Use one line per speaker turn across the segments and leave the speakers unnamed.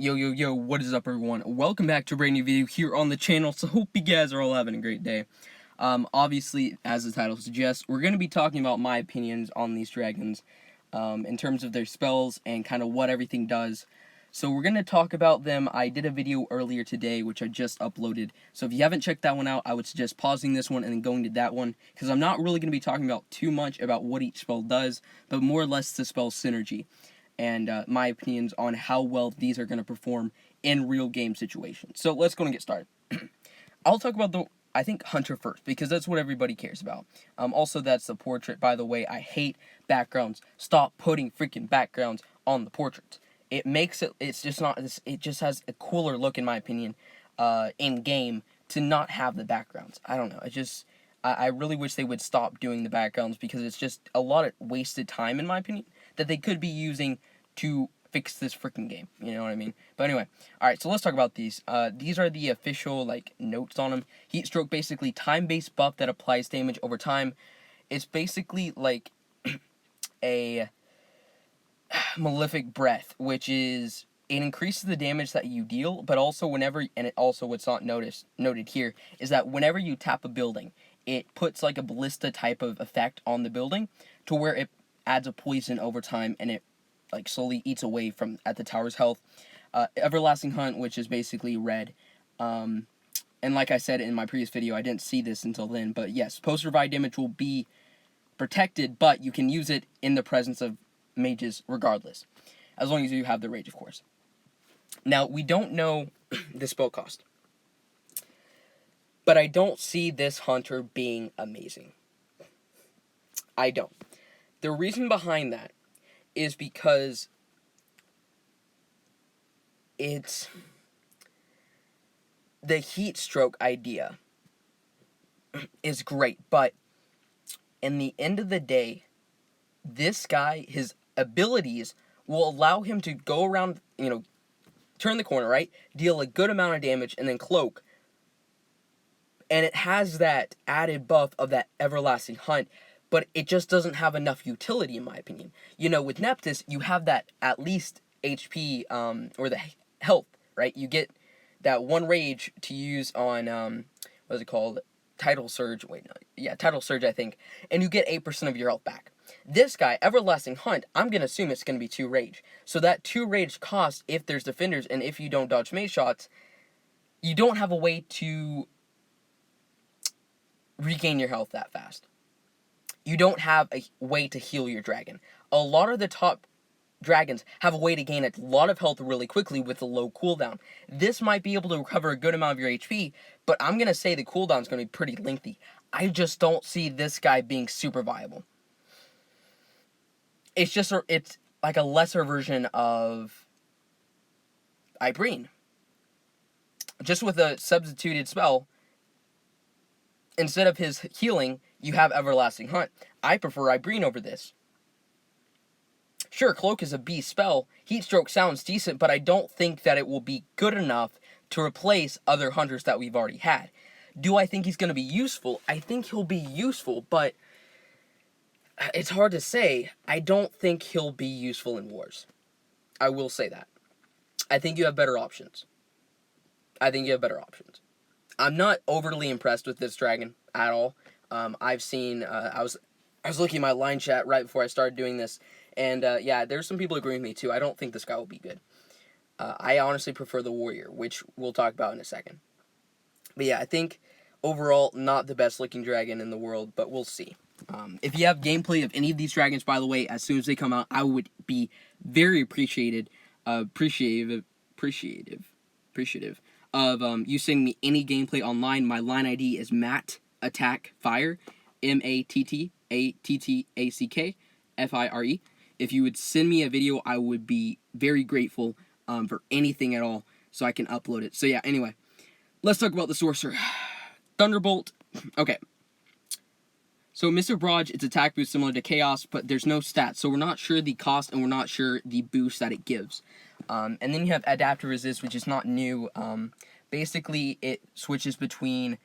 Yo, what is up, everyone? Welcome back to a brand new video here on the channel, so hope you guys are all having a great day. Obviously, as the title suggests, we're going to be talking about my opinions on these dragons, in terms of their spells and kind of what everything does. So we're going to talk about them. I did a video earlier today, which I just uploaded, so if you haven't checked that one out, I would suggest pausing this one and then going to that one, because I'm not really going to be talking about too much about what each spell does, but more or less the spell synergy, and my opinions on how well these are going to perform in real game situations. So let's go and get started. I'll talk about I think Hunter first, because that's what everybody cares about. Also, that's the portrait, by the way. I hate backgrounds. Stop putting freaking backgrounds on the portraits. It makes it's just not, it just has a cooler look, in my opinion, in game, to not have the backgrounds. I don't know, I really wish they would stop doing the backgrounds, because it's just a lot of wasted time, in my opinion, that they could be using to fix this freaking game, you know what I mean? But anyway, alright, so let's talk about these. These are the official, notes on them. Heatstroke, basically, time-based buff that applies damage over time. It's basically, like, a malefic breath, which is, it increases the damage that you deal, but also whenever, and it also, what's not noted here, is that whenever you tap a building, it puts, like, a ballista type of effect on the building, to where it adds a poison over time, and it slowly eats away at the tower's health. Everlasting Hunt, which is basically red. And like I said in my previous video, I didn't see this until then, but yes, post-revive damage will be protected, but you can use it in the presence of mages regardless, as long as you have the rage, of course. Now, we don't know the spell cost, but I don't see this Hunter being amazing. I don't. The reason behind that is because it's the Heatstroke idea is great, but in the end of the day, this guy, his abilities will allow him to go around, turn the corner, right? Deal a good amount of damage and then cloak. And it has that added buff of that Everlasting Hunt, but it just doesn't have enough utility, in my opinion. With Neptus, you have that at least HP, or the health, right? You get that one rage to use on, what is it called? Tidal Surge. Wait, no. Yeah, Tidal Surge, I think. And you get 8% of your health back. This guy, Everlasting Hunt, I'm going to assume it's going to be 2 rage. So that 2 rage cost, if there's defenders, and if you don't dodge mage shots, you don't have a way to regain your health that fast. You don't have a way to heal your dragon. A lot of the top dragons have a way to gain a lot of health really quickly with a low cooldown. This might be able to recover a good amount of your HP, but I'm going to say the cooldown is going to be pretty lengthy. I just don't see this guy being super viable. It's like a lesser version of Ibreen. Just with a substituted spell, instead of his healing, you have Everlasting Hunt. I prefer Ibreen over this. Sure, Cloak is a beast spell. Heatstroke sounds decent, but I don't think that it will be good enough to replace other hunters that we've already had. Do I think he's going to be useful? I think he'll be useful, but it's hard to say. I don't think he'll be useful in wars. I will say that. I think you have better options. I'm not overly impressed with this dragon at all. I've seen, I was looking at my line chat right before I started doing this, and yeah, there's some people agreeing with me too. I don't think this guy will be good. I honestly prefer the warrior, which we'll talk about in a second. But yeah, I think overall not the best looking dragon in the world, but we'll see. If you have gameplay of any of these dragons, by the way, as soon as they come out, I would be very appreciative of you sending me any gameplay online. My line ID is Matt Attack Fire, MATTATTACK If you would send me a video, I would be very grateful for anything at all, so I can upload it. So yeah, anyway, let's talk about the Sorcerer Thunderbolt. Okay. So Mr. Braj, its attack boost similar to Chaos, but there's no stats, so we're not sure the cost and we're not sure the boost that it gives. And then you have Adaptive Resist, which is not new. Basically, it switches between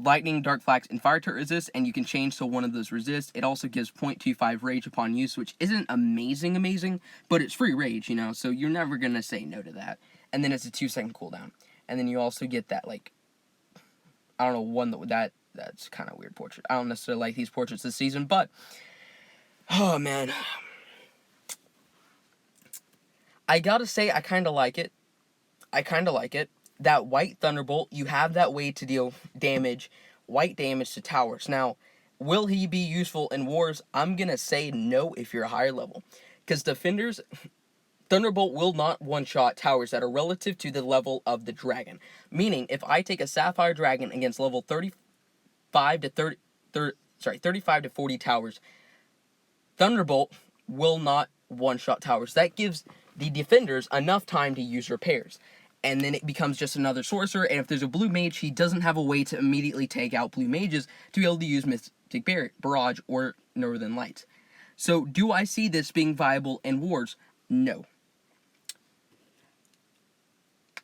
Lightning, Dark Flax, and Fire Turret resist, and you can change so one of those resists. It also gives 0.25 rage upon use, which isn't amazing, but it's free rage, you know, so you're never going to say no to that. And then it's a 2-second cooldown. And then you also get that, like, I don't know, one that's kind of weird portrait. I don't necessarily like these portraits this season, but, oh, man. I gotta say, I kind of like it. That White Thunderbolt, you have that way to deal white damage to towers. Now, will he be useful in wars? I'm going to say no if you're a higher level. Because defenders, Thunderbolt will not one-shot towers that are relative to the level of the dragon. Meaning, if I take a Sapphire Dragon against level 35 to 40 towers, Thunderbolt will not one-shot towers. That gives the defenders enough time to use repairs. And then it becomes just another sorcerer, and if there's a blue mage, he doesn't have a way to immediately take out blue mages to be able to use Mystic Barrage or Northern Lights. So, do I see this being viable in wars? No.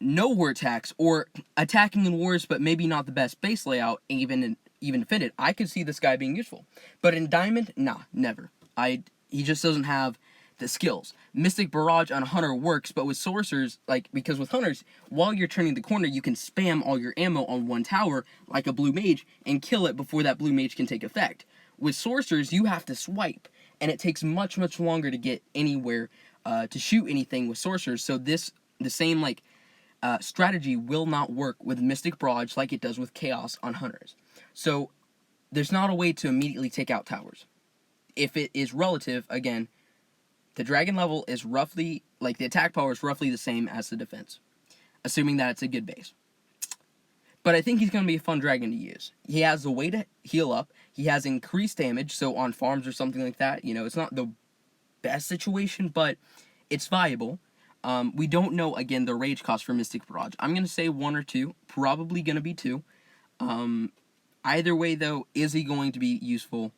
No war attacks, or attacking in wars, but maybe not the best base layout, even fitted. I could see this guy being useful. But in Diamond, nah, never. He just doesn't have the skills. Mystic Barrage on a Hunter works, but with Sorcerers, because with Hunters, while you're turning the corner, you can spam all your ammo on one tower, like a Blue Mage, and kill it before that Blue Mage can take effect. With Sorcerers, you have to swipe, and it takes much, much longer to get anywhere to shoot anything with Sorcerers, so the same, strategy will not work with Mystic Barrage like it does with Chaos on Hunters. So, there's not a way to immediately take out towers. If it is relative, again, the dragon level is roughly, the attack power is roughly the same as the defense, assuming that it's a good base. But I think he's going to be a fun dragon to use. He has a way to heal up, he has increased damage, so on farms or something like that, it's not the best situation, but it's viable. We don't know, again, the rage cost for Mystic Barrage. I'm going to say 1 or 2, probably going to be 2. Either way, though, is he going to be useful?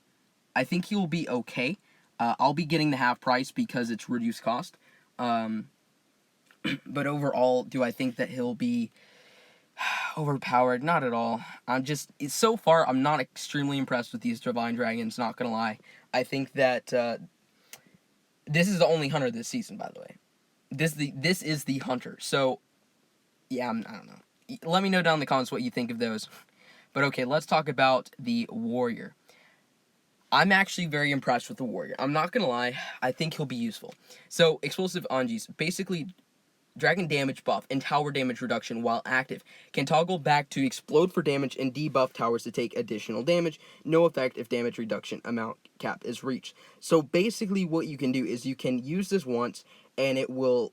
I think he will be okay. I'll be getting the half price because it's reduced cost. But overall, do I think that he'll be overpowered? Not at all. So far, I'm not extremely impressed with these Divine Dragons, not gonna lie. I think that, this is the only Hunter this season, by the way. This is the Hunter. So, yeah, I don't know. Let me know down in the comments what you think of those. But okay, let's talk about the Warrior. I'm actually very impressed with the Warrior. I'm not gonna lie, I think he'll be useful. So, Explosive Anges, basically, dragon damage buff and tower damage reduction while active. Can toggle back to explode for damage and debuff towers to take additional damage. No effect if damage reduction amount cap is reached. So, basically, what you can do is you can use this once, and it will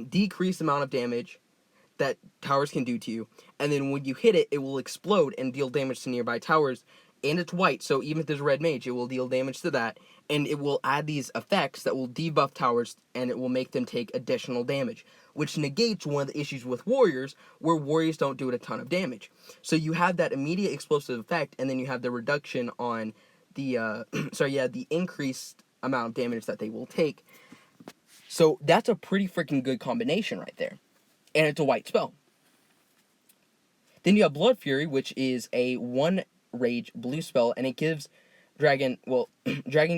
decrease the amount of damage that towers can do to you. And then when you hit it, it will explode and deal damage to nearby towers. And it's white, so even if there's a red mage, it will deal damage to that, and it will add these effects that will debuff towers, and it will make them take additional damage, which negates one of the issues with warriors, where warriors don't do a ton of damage. So you have that immediate explosive effect, and then you have the reduction on the, the increased amount of damage that they will take. So that's a pretty freaking good combination right there, and it's a white spell. Then you have Blood Fury, which is a 1 rage blue spell, and it gives dragon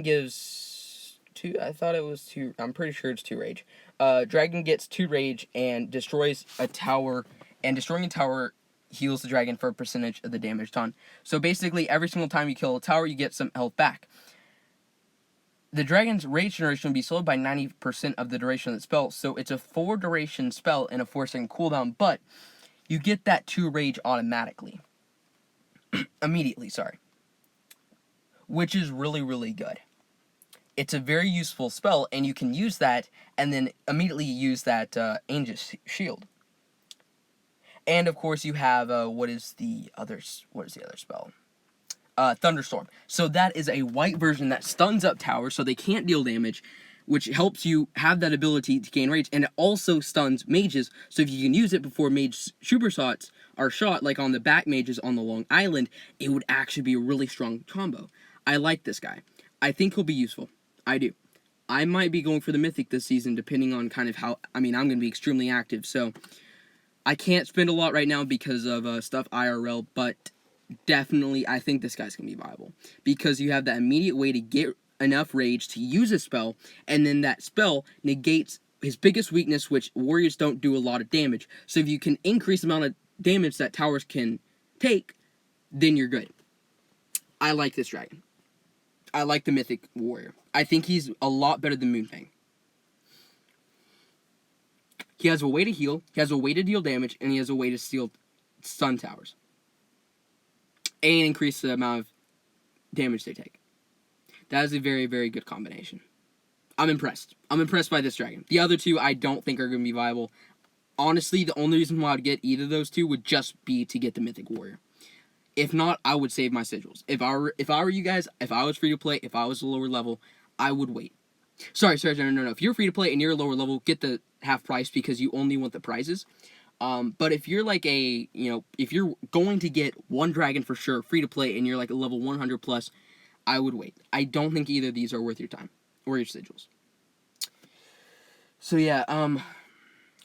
gives 2, I thought it was 2, I'm pretty sure it's 2 rage. Dragon gets 2 rage and destroys a tower, and destroying a tower heals the dragon for a percentage of the damage done. So basically, every single time you kill a tower, you get some health back. The dragon's rage generation will be slowed by 90% of the duration of the spell, so it's a 4 duration spell and a 4-second cooldown, but you get that 2 rage automatically. Immediately, which is really, really good. It's a very useful spell, and you can use that, and then immediately use that Angel's Shield. And of course, you have what is the other spell? Thunderstorm. So that is a white version that stuns up towers, so they can't deal damage, which helps you have that ability to gain rage, and it also stuns mages, so if you can use it before mage supershots are shot, like on the back mages on the Long Island, it would actually be a really strong combo. I like this guy. I think he'll be useful. I do. I might be going for the Mythic this season, depending on kind of how, I'm going to be extremely active, so I can't spend a lot right now because of stuff IRL, but definitely, I think this guy's going to be viable. Because you have that immediate way to get enough rage to use a spell, and then that spell negates his biggest weakness, which warriors don't do a lot of damage. So if you can increase the amount of damage that towers can take, then you're good. I like this dragon. I like the Mythic Warrior. I think he's a lot better than Moonfang. He has a way to heal, he has a way to deal damage, and he has a way to steal stun towers. And increase the amount of damage they take. That is a very, very good combination. I'm impressed. I'm impressed by this dragon. The other two I don't think are going to be viable. Honestly, the only reason why I would get either of those two would just be to get the Mythic Warrior. If not, I would save my sigils. If I were you guys, if I was free to play, if I was a lower level, I would wait. Sorry, no. If you're free to play and you're a lower level, get the half price because you only want the prizes. But if you're like if you're going to get one dragon for sure, free to play, and you're like a level 100 plus, I would wait. I don't think either of these are worth your time or your sigils. So yeah,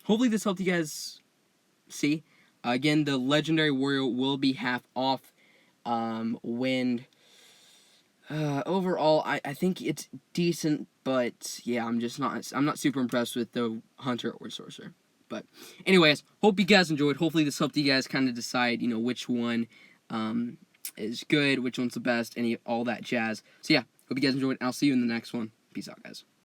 hopefully this helped you guys see. Again, the Legendary Warrior will be half off when... overall, I think it's decent, but yeah, I'm not super impressed with the Hunter or Sorcerer. But anyways, hope you guys enjoyed. Hopefully this helped you guys kind of decide, which one is good, which one's the best, all that jazz. So yeah, hope you guys enjoyed, and I'll see you in the next one. Peace out, guys.